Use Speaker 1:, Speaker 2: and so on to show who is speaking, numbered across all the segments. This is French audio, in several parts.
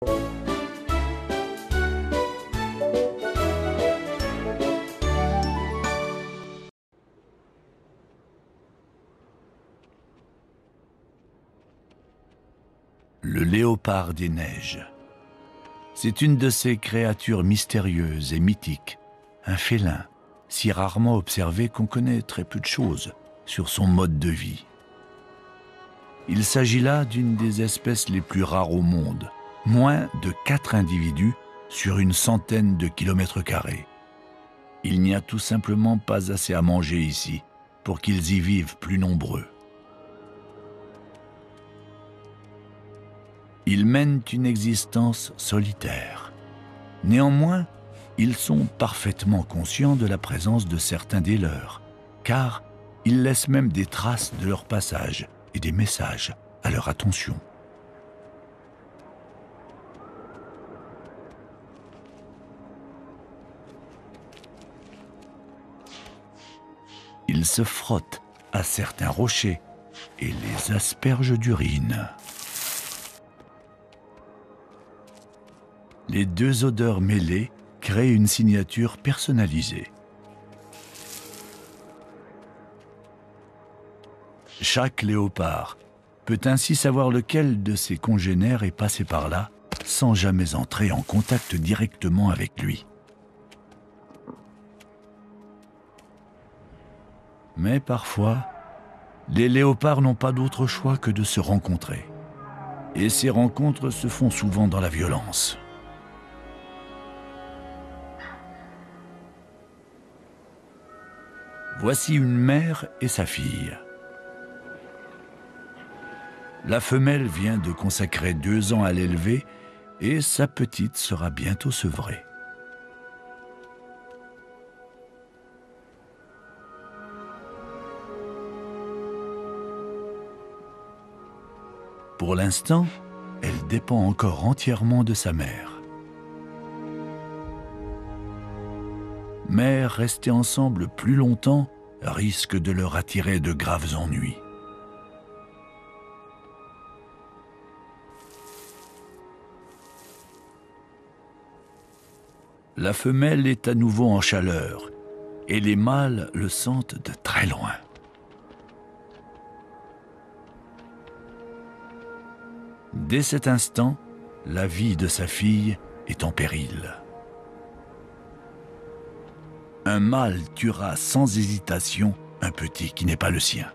Speaker 1: Le léopard des neiges. C'est une de ces créatures mystérieuses et mythiques, un félin, si rarement observé qu'on connaît très peu de choses sur son mode de vie. Il s'agit là d'une des espèces les plus rares au monde, moins de 4 individus sur une centaine de kilomètres carrés. Il n'y a tout simplement pas assez à manger ici pour qu'ils y vivent plus nombreux. Ils mènent une existence solitaire. Néanmoins, ils sont parfaitement conscients de la présence de certains des leurs, car ils laissent même des traces de leur passage et des messages à leur attention. Ils se frottent à certains rochers et les aspergent d'urine. Les deux odeurs mêlées créent une signature personnalisée. Chaque léopard peut ainsi savoir lequel de ses congénères est passé par là sans jamais entrer en contact directement avec lui. Mais parfois, les léopards n'ont pas d'autre choix que de se rencontrer. Et ces rencontres se font souvent dans la violence. Voici une mère et sa fille. La femelle vient de consacrer 2 ans à l'élever et sa petite sera bientôt sevrée. Pour l'instant, elle dépend encore entièrement de sa mère. Mais rester ensemble plus longtemps risque de leur attirer de graves ennuis. La femelle est à nouveau en chaleur et les mâles le sentent de très loin. Dès cet instant, la vie de sa fille est en péril. Un mâle tuera sans hésitation un petit qui n'est pas le sien.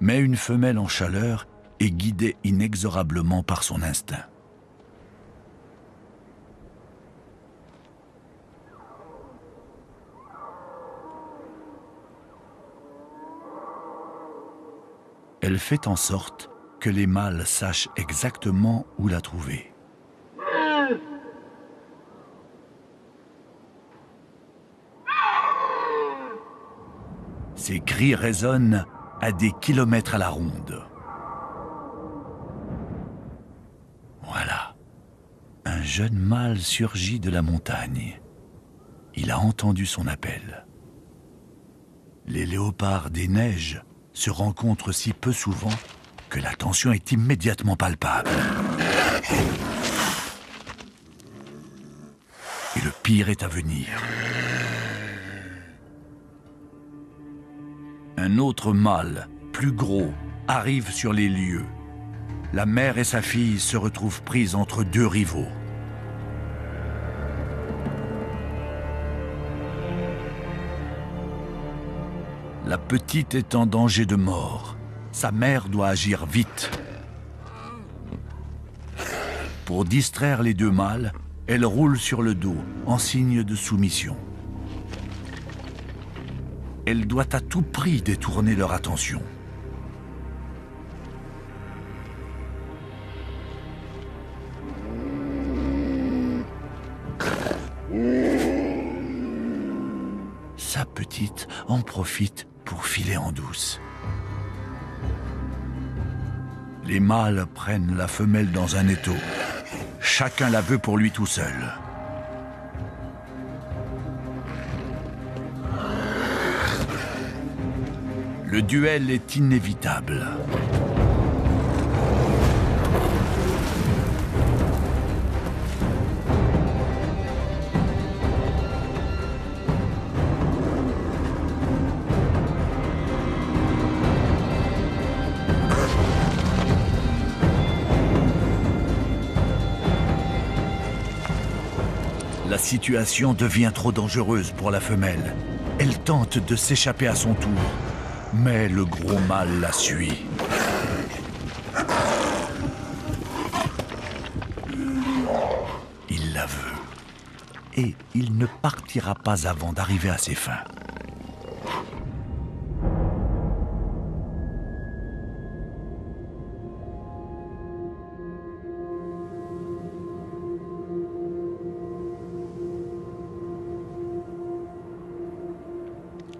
Speaker 1: Mais une femelle en chaleur est guidée inexorablement par son instinct. Elle fait en sorte que les mâles sachent exactement où la trouver. Ses cris résonnent à des kilomètres à la ronde. Voilà. Un jeune mâle surgit de la montagne. Il a entendu son appel. Les léopards des neiges se rencontrent si peu souvent que la tension est immédiatement palpable. Et le pire est à venir. Un autre mâle, plus gros, arrive sur les lieux. La mère et sa fille se retrouvent prises entre 2 rivaux. La petite est en danger de mort. Sa mère doit agir vite. Pour distraire les 2 mâles, elle roule sur le dos, en signe de soumission. Elle doit à tout prix détourner leur attention. Sa petite en profite pour filer en douce. Les mâles prennent la femelle dans un étau. Chacun la veut pour lui tout seul. Le duel est inévitable. La situation devient trop dangereuse pour la femelle. Elle tente de s'échapper à son tour, mais le gros mâle la suit. Il la veut. Et il ne partira pas avant d'arriver à ses fins.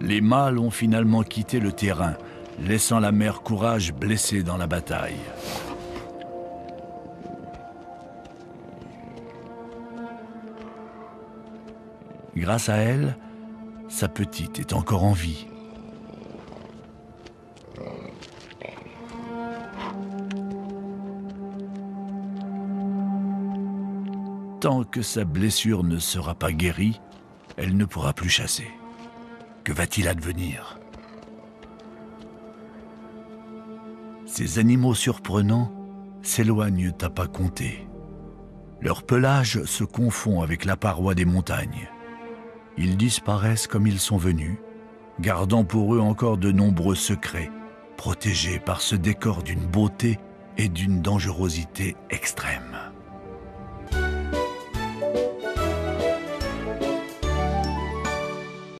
Speaker 1: Les mâles ont finalement quitté le terrain, laissant la mère Courage blessée dans la bataille. Grâce à elle, sa petite est encore en vie. Tant que sa blessure ne sera pas guérie, elle ne pourra plus chasser. Que va-t-il advenir? Ces animaux surprenants s'éloignent à pas compter. Leur pelage se confond avec la paroi des montagnes. Ils disparaissent comme ils sont venus, gardant pour eux encore de nombreux secrets, protégés par ce décor d'une beauté et d'une dangerosité extrême.